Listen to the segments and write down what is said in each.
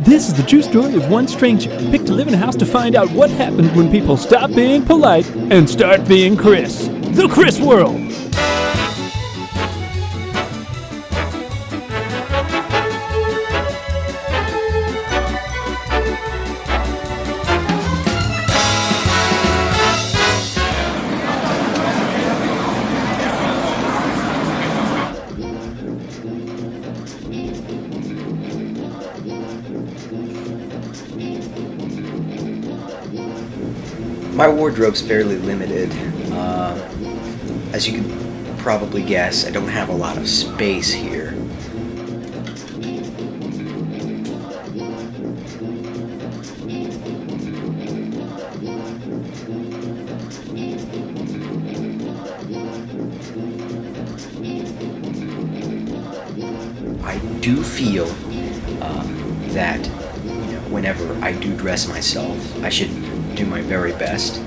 This is the true story of one stranger who picked to live in a house to find out what happened when people stop being polite and start being Chris. The Chris World. My wardrobe's fairly limited. As you can probably guess, I don't have a lot of space here. I do feel that whenever I do dress myself, I should do my very best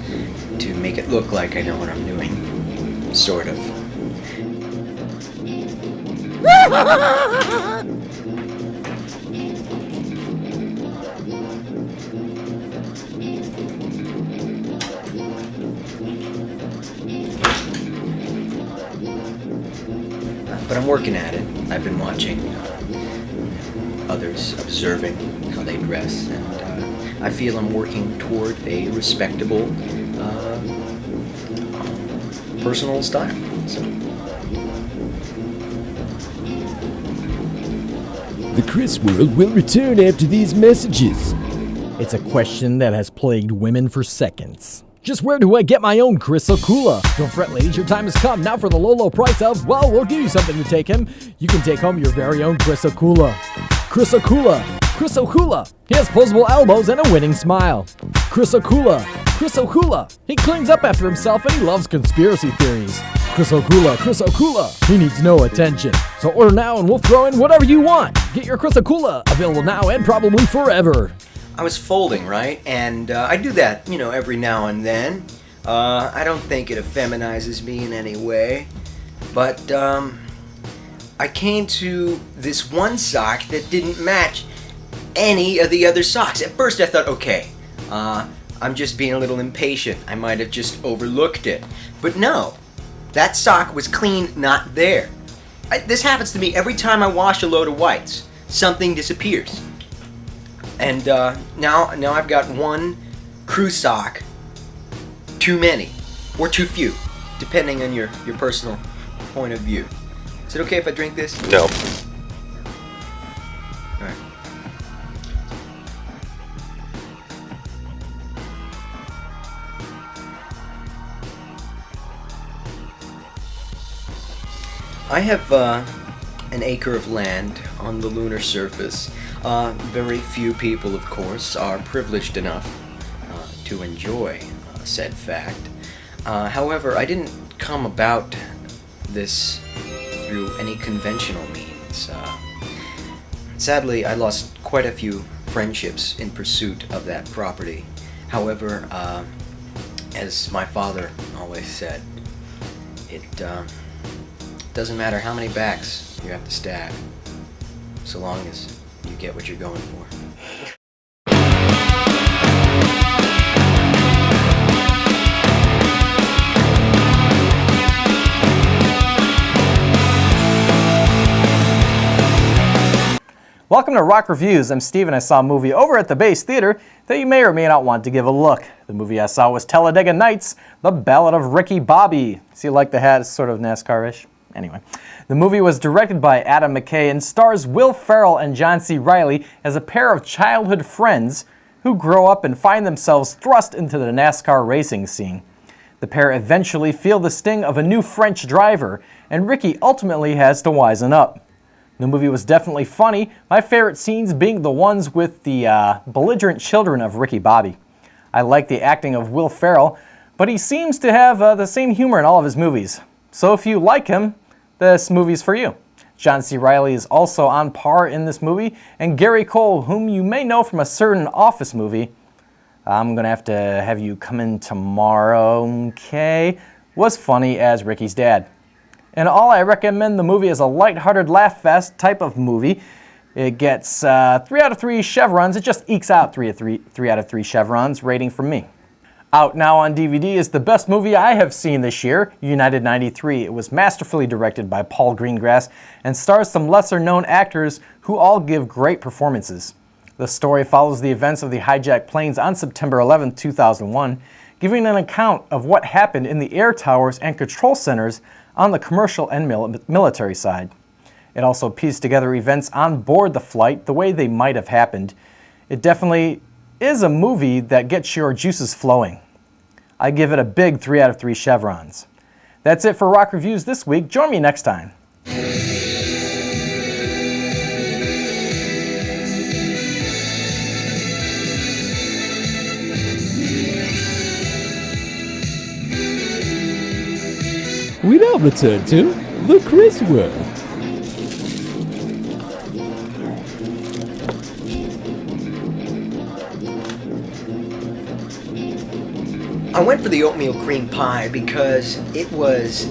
to make it look like I know what I'm doing, sort of. But I'm working at it. I've been watching others, observing how they dress, and I feel I'm working toward a respectable personal style. So. The Chris World will return after these messages. It's a question that has plagued women for seconds. Just where do I get my own Crisocula? Don't fret, ladies, your time has come. Now for the low price of, well, we'll give you something to take home. You can take home your very own Crisocula. Crisocula. Crisocula. He has posable elbows and a winning smile. Crisocula. Crisocula. He cleans up after himself and he loves conspiracy theories. Crisocula. Crisocula. He needs no attention. So order now and we'll throw in whatever you want. Get your Crisocula. Available now and probably forever. I was folding, right? And I do that, every now and then. I don't think it effeminizes me in any way. But I came to this one sock that didn't match any of the other socks. At first I thought, okay, I'm just being a little impatient. I might have just overlooked it. But no, that sock was clean, not there. This happens to me every time I wash a load of whites. Something disappears. And now I've got one crew sock too many, or too few, depending on your personal point of view. Is it okay if I drink this? No. Alright. I have an acre of land on the lunar surface. Very few people, of course, are privileged enough to enjoy said fact. However, I didn't come about this through any conventional means. Sadly, I lost quite a few friendships in pursuit of that property. However, as my father always said, it doesn't matter how many backs you have to stab, so long as you get what you're going for. Welcome to Rock Reviews. I'm Steve and I saw a movie over at the Base Theater that you may or may not want to give a look. The movie I saw was Talladega Nights, The Ballad of Ricky Bobby. See, like the hat, it's sort of NASCAR-ish. Anyway, the movie was directed by Adam McKay and stars Will Ferrell and John C. Reilly as a pair of childhood friends who grow up and find themselves thrust into the NASCAR racing scene. The pair eventually feel the sting of a new French driver, and Ricky ultimately has to wisen up. The movie was definitely funny, my favorite scenes being the ones with the belligerent children of Ricky Bobby. I like the acting of Will Ferrell, but he seems to have the same humor in all of his movies. So if you like him, this movie's for you. John C. Reilly is also on par in this movie, and Gary Cole, whom you may know from a certain Office movie, I'm going to have you come in tomorrow, okay, was funny as Ricky's dad. In all, I recommend the movie as a lighthearted laugh fest type of movie It gets 3 out of 3 chevrons. It just ekes out 3 out of 3 chevrons rating from me. Out now on DVD is the best movie I have seen this year, United 93. It was masterfully directed by Paul Greengrass and stars some lesser-known actors who all give great performances. The story follows the events of the hijacked planes on September 11, 2001, giving an account of what happened in the air towers and control centers on the commercial and military side. It also pieced together events on board the flight the way they might have happened. It definitely is a movie that gets your juices flowing. I give it a big 3 out of 3 chevrons. That's it for Rock Reviews this week. Join me next time. We now return to the Chris World. I went for the oatmeal cream pie because it was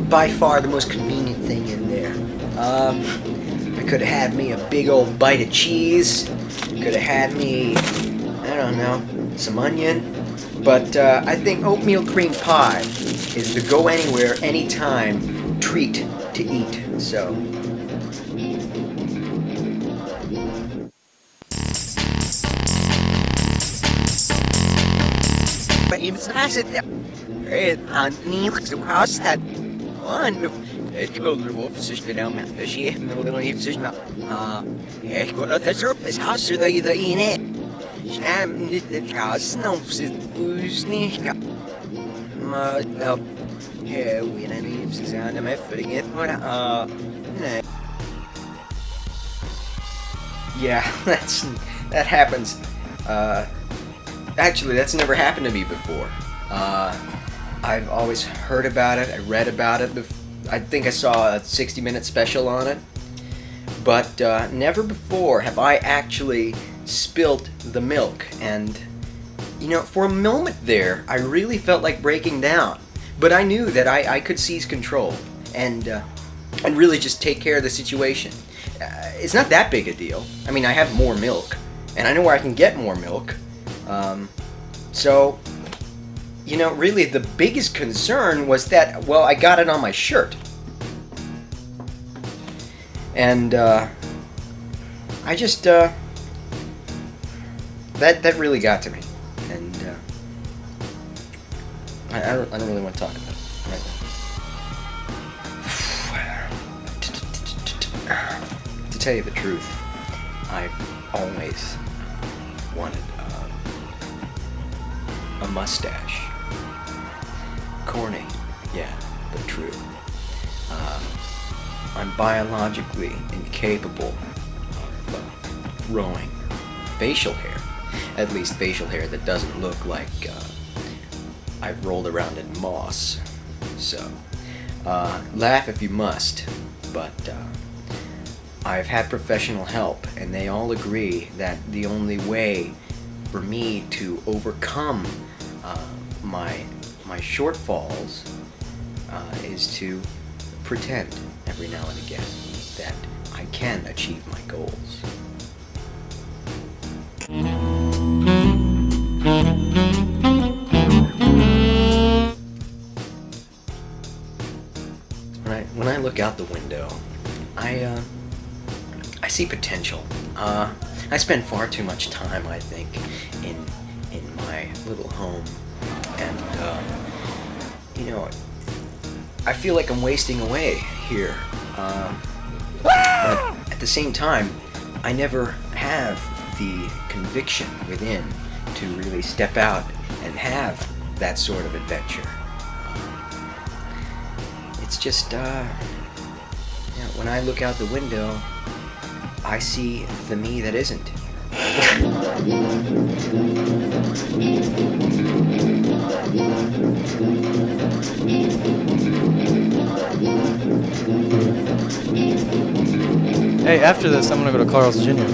by far the most convenient thing in there. I could have had me a big old bite of cheese, could have had me, I don't know, some onion, but I think oatmeal cream pie is the go anywhere, anytime treat to eat, so. Yeah, that happens. Actually, that's never happened to me before. I've always heard about it. I read about it. I think I saw a 60-minute special on it. But never before have I actually spilt the milk. And, you know, for a moment there, I really felt like breaking down. But I knew that I could seize control and really just take care of the situation. It's not that big a deal. I mean, I have more milk, and I know where I can get more milk. So, you know, really the biggest concern was that, well, I got it on my shirt. And, I just, that really got to me. And, I don't really want to talk about it right now. To tell you the truth, I've always wanted a mustache. Corny, yeah, but true. I'm biologically incapable of growing facial hair. At least facial hair that doesn't look like I've rolled around in moss. So, laugh if you must, but I've had professional help, and they all agree that the only way for me to overcome my shortfalls is to pretend every now and again that I can achieve my goals. When I look out the window, I see potential. I spend far too much time, I think, in my little home, and you know, I feel like I'm wasting away here. But at the same time, I never have the conviction within to really step out and have that sort of adventure. It's just, you know, when I look out the window, I see the me that isn't. Hey, after this, I'm gonna go to Carl's Jr.